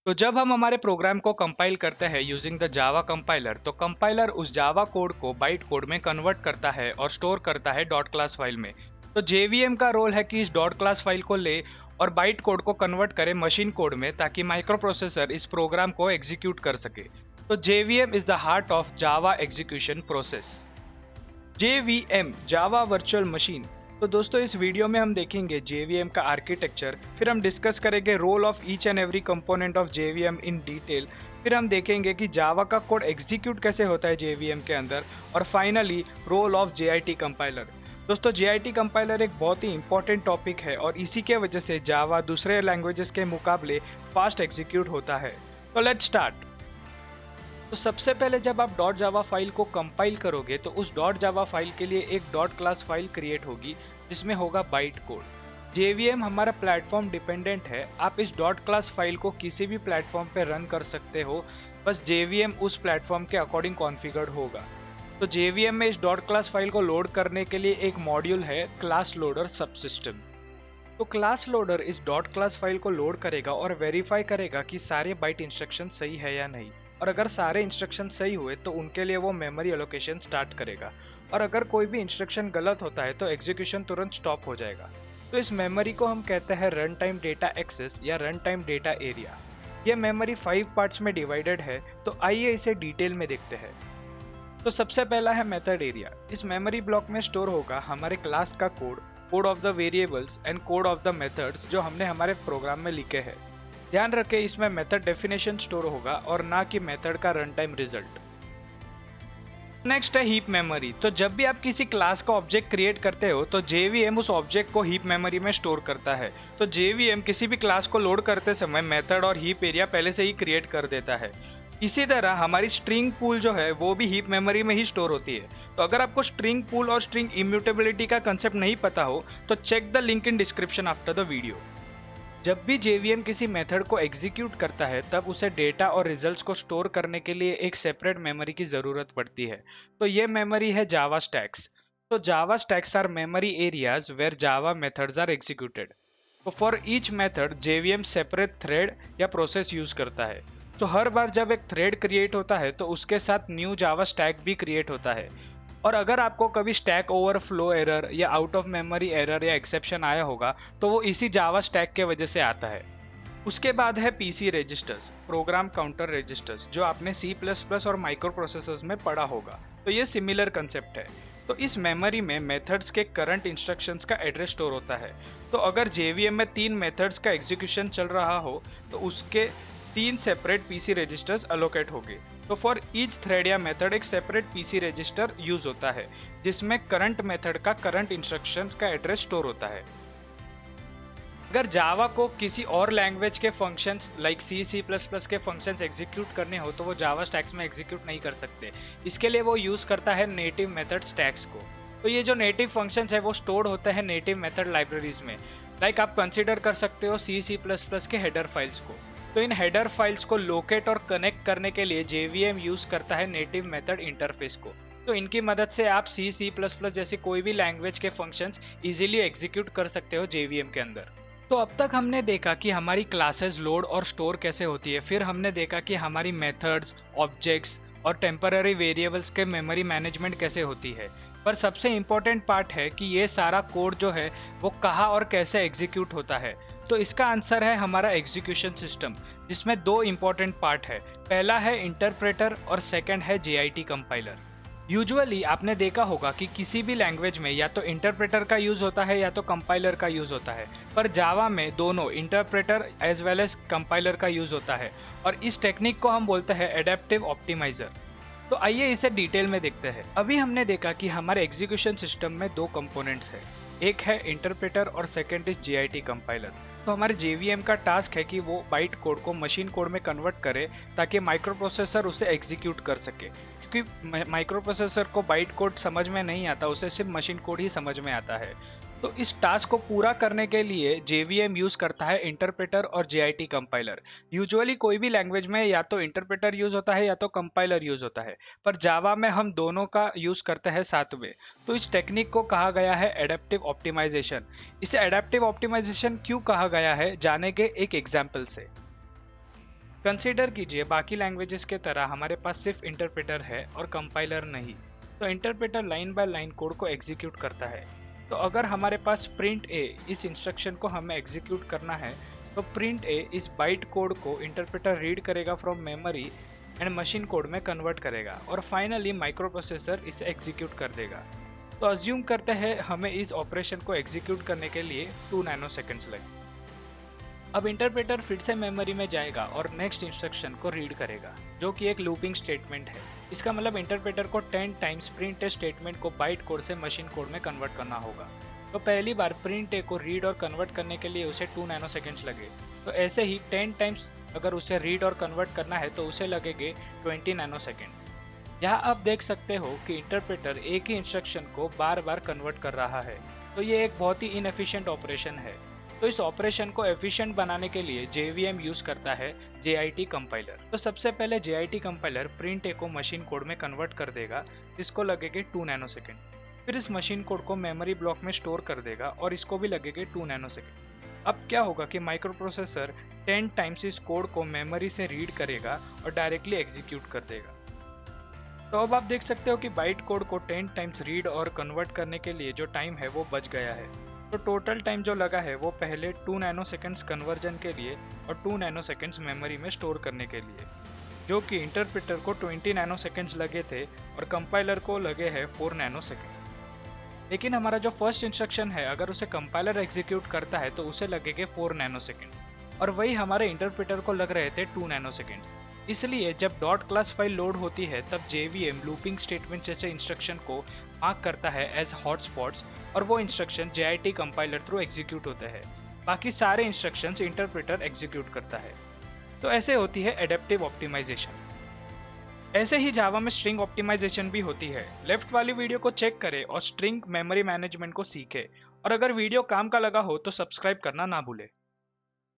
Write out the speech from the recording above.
तो जब हम हमारे प्रोग्राम को कंपाइल करते हैं यूजिंग द जावा कंपाइलर, तो कंपाइलर उस जावा कोड को बाइट कोड में कन्वर्ट करता है और स्टोर करता है डॉट क्लास फाइल में। तो जेवीएम का रोल है कि इस डॉट क्लास फाइल को ले और बाइट कोड को कन्वर्ट करे मशीन कोड में, ताकि माइक्रो प्रोसेसर इस प्रोग्राम को एग्जीक्यूट कर सके। तो JVM is the heart of Java execution process. JVM Java virtual machine. तो दोस्तों इस वीडियो में हम देखेंगे JVM का आर्किटेक्चर, फिर हम डिस्कस करेंगे role of each and every component of JVM in detail, फिर हम देखेंगे कि जावा का कोड एग्जीक्यूट कैसे होता है JVM के अंदर, और finally role of JIT compiler. दोस्तों JIT कंपाइलर एक बहुत ही इंपॉर्टेंट टॉपिक है और इसी के वजह से जावा दूसरे लैंग्वेजेस के मुकाबले फास्ट एग्जीक्यूट होता है। तो लेट्स स्टार्ट। तो सबसे पहले जब आप डॉट जावा फाइल को कंपाइल करोगे तो उस डॉट जावा फाइल के लिए एक डॉट क्लास फाइल क्रिएट होगी जिसमें होगा बाइट कोड। जेवीएम हमारा प्लेटफॉर्म डिपेंडेंट है, आप इस डॉट क्लास फाइल को किसी भी प्लेटफॉर्म पे रन कर सकते हो, बस जेवीएम उस प्लेटफॉर्म के अकॉर्डिंग कॉन्फ़िगर्ड होगा। तो जेवीएम में इस डॉट क्लास फाइल को लोड करने के लिए एक मॉड्यूल है क्लास लोडर सबसिस्टम। तो क्लास लोडर इस डॉट क्लास फाइल को लोड करेगा और वेरीफाई करेगा कि सारे बाइट इंस्ट्रक्शन सही है या नहीं, और अगर सारे इंस्ट्रक्शन सही हुए तो उनके लिए वो मेमोरी एलोकेशन स्टार्ट करेगा, और अगर कोई भी इंस्ट्रक्शन गलत होता है तो एग्जीक्यूशन तुरंत स्टॉप हो जाएगा। तो इस मेमोरी को हम कहते हैं रन टाइम डेटा एक्सेस या रन टाइम डेटा एरिया। यह मेमोरी 5 पार्ट्स में डिवाइडेड है, तो आइए इसे डिटेल में देखते हैं। तो सबसे पहला है मेथड एरिया। इस मेमोरी ब्लॉक में स्टोर होगा हमारे क्लास का code, code of the variables and code of the methods जो हमने हमारे प्रोग्राम में लिखे हैं। ध्यान रखें इसमें मेथड डेफिनेशन स्टोर होगा और ना कि मेथड का रन टाइम रिजल्ट। नेक्स्ट है हीप मेमोरी। तो जब भी आप किसी क्लास का ऑब्जेक्ट क्रिएट करते हो तो जेवीएम उस ऑब्जेक्ट को हीप मेमोरी में स्टोर करता है। तो जेवीएम किसी भी क्लास को लोड करते समय मेथड और हीप एरिया पहले से ही क्रिएट कर देता है। इसी तरह हमारी स्ट्रिंग पूल जो है वो भी हीप मेमोरी में ही स्टोर होती है। तो अगर आपको स्ट्रिंग पूल और स्ट्रिंग इम्यूटेबिलिटी का कंसेप्ट नहीं पता हो तो check the link in description after the video. जब भी जेवीएम किसी मेथड को एग्जीक्यूट करता है तब उसे डेटा और रिजल्ट्स को स्टोर करने के लिए एक सेपरेट मेमोरी की ज़रूरत पड़ती है। तो ये मेमोरी है जावा स्टैक्स। तो Java stacks are memory areas where Java methods are executed. तो for each method JVM separate thread या प्रोसेस यूज करता है। तो हर बार जब एक थ्रेड क्रिएट होता है तो उसके साथ न्यू जावा स्टैक भी क्रिएट होता है। और अगर आपको कभी स्टैक ओवरफ्लो एरर या आउट ऑफ मेमोरी एरर या एक्सेप्शन आया होगा तो वो इसी जावा स्टैक के वजह से आता है। उसके बाद है PC registers, program counter registers, जो आपने सी प्लस प्लस और माइक्रो प्रोसेसर्स में पढ़ा होगा। तो ये सिमिलर कंसेप्ट है। तो इस मेमोरी में मेथड्स के करंट इंस्ट्रक्शंस का एड्रेस स्टोर होता है। तो अगर जेवीएम में 3 मेथड्स का एग्जीक्यूशन चल रहा हो तो उसके 3 सेपरेट पीसी रजिस्टर्स अलोकेट होंगे। तो फॉर ईच थ्रेड या मेथड एक सेपरेट पीसी रजिस्टर यूज होता है जिसमें करंट मेथड का करंट इंस्ट्रक्शंस का एड्रेस स्टोर होता है। अगर जावा को किसी और लैंग्वेज के functions like C plus plus के फंक्शंस एग्जीक्यूट करने हो तो वो जावा स्टैक्स में एग्जीक्यूट नहीं कर सकते। इसके लिए वो यूज करता है नेटिव मेथड स्टैक्स को। तो ये जो नेटिव फंक्शंस है वो स्टोर्ड होते हैं नेटिव मेथड लाइब्रेरीज में। लाइक आप कंसिडर कर सकते हो सी प्लस प्लस के हेडर फाइल्स को। तो इन हेडर फाइल्स को लोकेट और कनेक्ट करने के लिए जेवीएम यूज करता है नेटिव मेथड इंटरफेस को। तो इनकी मदद से आप सी प्लस प्लस जैसी कोई भी लैंग्वेज के फंक्शंस इजीली एग्जीक्यूट कर सकते हो जेवीएम के अंदर। तो अब तक हमने देखा कि हमारी क्लासेस लोड और स्टोर कैसे होती है, फिर हमने देखा कि हमारी मेथड्स, ऑब्जेक्ट्स और टेम्पररी वेरिएबल्स के मेमोरी मैनेजमेंट कैसे होती है। पर सबसे इम्पोर्टेंट पार्ट है कि ये सारा कोड जो है वो कहाँ और कैसे एग्जीक्यूट होता है। तो इसका आंसर है हमारा एग्जीक्यूशन सिस्टम, जिसमें 2 इम्पोर्टेंट पार्ट है। पहला है इंटरप्रेटर और सेकंड है जेआईटी कंपाइलर। यूजुअली आपने देखा होगा कि किसी भी लैंग्वेज में या तो इंटरप्रेटर का यूज होता है या तो कंपाइलर का यूज होता है, पर जावा में दोनों interpreter as well as compiler का यूज होता है, और इस टेक्निक को हम बोलते हैं एडेप्टिव ऑप्टिमाइजर। तो आइए इसे डिटेल में देखते हैं। अभी हमने देखा कि हमारे एग्जीक्यूशन सिस्टम में 2 कंपोनेंट्स हैं, एक है इंटरप्रेटर और सेकंड इज जेआईटी कंपाइलर। तो हमारे जेवीएम का टास्क है कि वो बाइट कोड को मशीन कोड में कन्वर्ट करे ताकि माइक्रो प्रोसेसर उसे एग्जीक्यूट कर सके, क्योंकि माइक्रो प्रोसेसर को बाइट कोड समझ में नहीं आता, उसे सिर्फ मशीन कोड ही समझ में आता है। तो इस टास्क को पूरा करने के लिए जेवीएम यूज करता है इंटरप्रेटर और जेआईटी कंपाइलर। यूजुअली कोई भी लैंग्वेज में या तो इंटरप्रेटर यूज होता है या तो कंपाइलर यूज होता है, पर जावा में हम दोनों का यूज करते हैं साथ में। तो इस टेक्निक को कहा गया है एडेप्टिव ऑप्टिमाइजेशन। इसे एडेप्टिव ऑप्टिमाइजेशन क्यों कहा गया है जानेंगे एक एग्जाम्पल से। कंसीडर कीजिए बाकी लैंग्वेजेस के तरह हमारे पास सिर्फ इंटरप्रेटर है और कंपाइलर नहीं। तो interpreter line by line code को एग्जीक्यूट करता है। तो अगर हमारे पास प्रिंट ए इस इंस्ट्रक्शन को हमें एग्जीक्यूट करना है, तो प्रिंट ए इस बाइट कोड को इंटरप्रेटर रीड करेगा from memory and machine code में कन्वर्ट करेगा और फाइनली माइक्रो प्रोसेसर इसे एग्जीक्यूट कर देगा। तो अज्यूम करते हैं हमें इस ऑपरेशन को एग्जीक्यूट करने के लिए 2 नैनो सेकेंड्स लगे। अब इंटरप्रेटर फिर से मेमोरी में जाएगा और नेक्स्ट इंस्ट्रक्शन को रीड करेगा, जो कि एक लूपिंग स्टेटमेंट है। इसका मतलब इंटरप्रेटर को 10 टाइम्स प्रिंट ए स्टेटमेंट को बाइट कोड से मशीन कोड में कन्वर्ट करना होगा। तो पहली बार प्रिंट ए को रीड और कन्वर्ट करने के लिए उसे 2 नैनो सेकेंड्स लगे। तो ऐसे ही 10 टाइम्स अगर उसे रीड और कन्वर्ट करना है तो उसे लगेंगे 20 नैनो सेकेंड्स। यहाँ आप देख सकते हो कि इंटरप्रेटर एक ही इंस्ट्रक्शन को बार बार कन्वर्ट कर रहा है। तो ये एक बहुत ही इनएफिशिएंट ऑपरेशन है। तो इस ऑपरेशन को एफिशिएंट बनाने के लिए JVM यूज करता है JIT कंपाइलर। तो सबसे पहले JIT कंपाइलर प्रिंट ए को मशीन कोड में कन्वर्ट कर देगा, जिसको लगेंगे 2 नैनो सेकेंड। फिर इस मशीन कोड को मेमोरी ब्लॉक में स्टोर कर देगा और इसको भी लगेंगे 2 नैनो सेकेंड। अब क्या होगा कि माइक्रो प्रोसेसर 10 टाइम्स इस कोड को मेमोरी से रीड करेगा और डायरेक्टली एग्जीक्यूट कर देगा। तो अब आप देख सकते हो कि बाइट कोड को 10 टाइम्स रीड और कन्वर्ट करने के लिए जो टाइम है वो बच गया है। तो टोटल टाइम जो लगा है वो पहले 2 नैनो सेकेंड्स कन्वर्जन के लिए और 2 नैनो सेकेंड्स मेमोरी में स्टोर करने के लिए, जो कि इंटरप्रेटर को 20 नैनो सेकेंड्स लगे थे और कंपाइलर को लगे हैं 4 नैनो सेकेंड। लेकिन हमारा जो फर्स्ट इंस्ट्रक्शन है, अगर उसे कंपाइलर एग्जीक्यूट करता है तो उसे लगेंगे 4 नैनो सेकेंड्स और वही हमारे इंटरप्रेटर को लग रहे थे 2 नैनो सेकेंड्स। इसलिए जब डॉट क्लास फाइल लोड होती है तब JVM लूपिंग स्टेटमेंट जैसे इंस्ट्रक्शन को मार्क करता है एज हॉटस्पॉट्स और वो instruction JIT compiler through execute होते हैं। बाकी सारे इंस्ट्रक्शंस इंटरप्रेटर एग्जीक्यूट करता है। तो ऐसे होती है एडेप्टिव ऑप्टिमाइजेशन। ऐसे ही जावा में स्ट्रिंग ऑप्टिमाइजेशन भी होती है। लेफ्ट वाली वीडियो को चेक करें और स्ट्रिंग मेमोरी मैनेजमेंट को सीखें। और अगर वीडियो काम का लगा हो तो सब्सक्राइब करना ना भूलें।